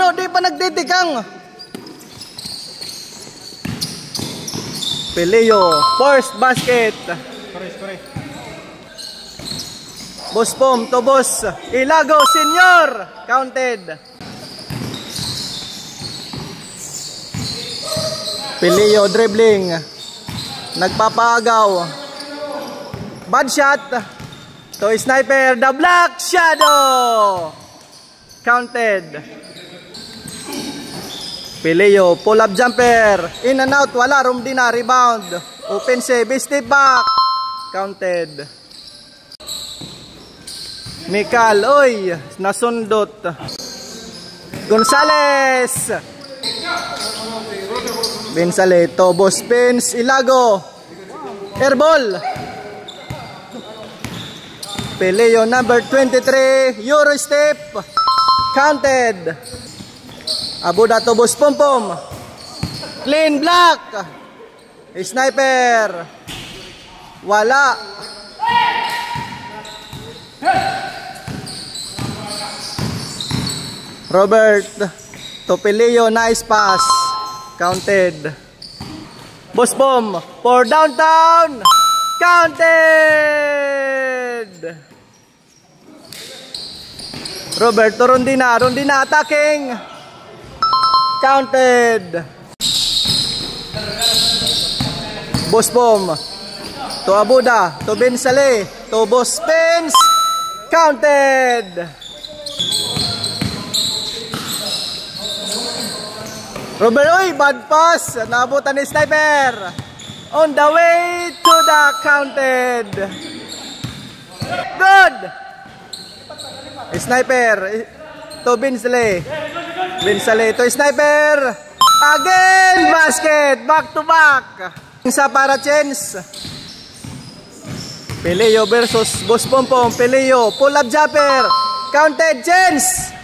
puno, di pa nagtitikang. Pilio, first basket. Correct. Boss Pom to Boss Ilago Senior, counted. Pilio dribbling, nagpapaagaw. Bad shot to Sniper, the Black Shadow, counted. Pilio pull up jumper, in and out, wala, room din na, rebound. Open save, step back, counted. Mikal, oy, nasundot. Gonzales. Bensaleto, Boss Pins, Ilago. Airball. Peleo number 23, Euro step. Counted. Abuda to Boss Pompom. Clean block. Sniper. Wala. Robert Topeleo, nice pass, counted. Boss Bomb for downtown, counted. Roberto Rondina attacking, counted. Boss Bomb to Abuda, to Bensale, to Boss Pins, counted. Robert, oy, bad pass. Naabutan ni Sniper. On the way to the counted. Good. Sniper to Binsale. Binsale to Sniper. Again, basket. Back to back. Sa para chance. Peleo versus Boss Pompom. Peleo, pull up jumper. Counted, chance.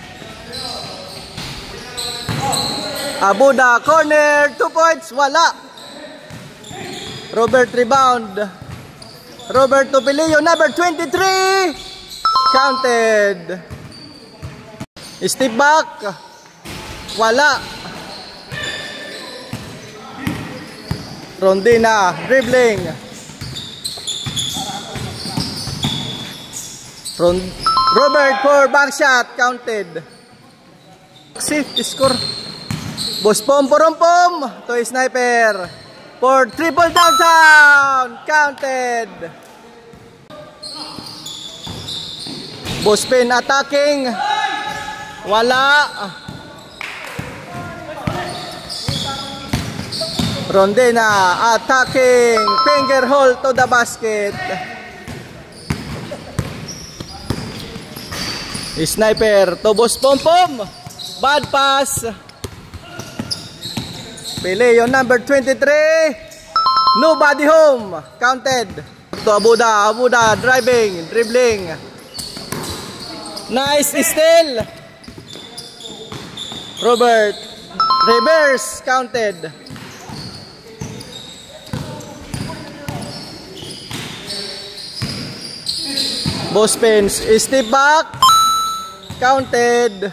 Abuda, corner, 2 points, wala. Robert rebound. Robert Topeleo, number 23, counted. Step back, wala. Rondina, dribbling. Robert for back shot, counted. Safety score. Boss Pom Porompom to Sniper for triple downtown, counted. Boss Pin attacking, wala. Rondena attacking, finger hold to the basket. Sniper to Boss Pompom, bad pass. Peleo number 23, nobody home, counted. To Abuda driving, dribbling. Nice steal. Robert, reverse, counted. Boss Pins, step back, counted.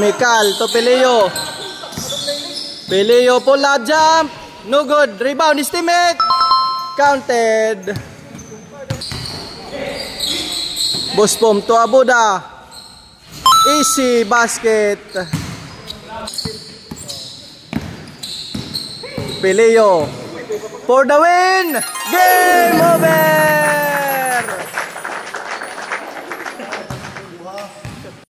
Mikal to Peleo. Peleo pull up jump, no good. Rebound is teammate, counted. Boss Pom to Abuda, easy basket. Peleo for the win. Game over.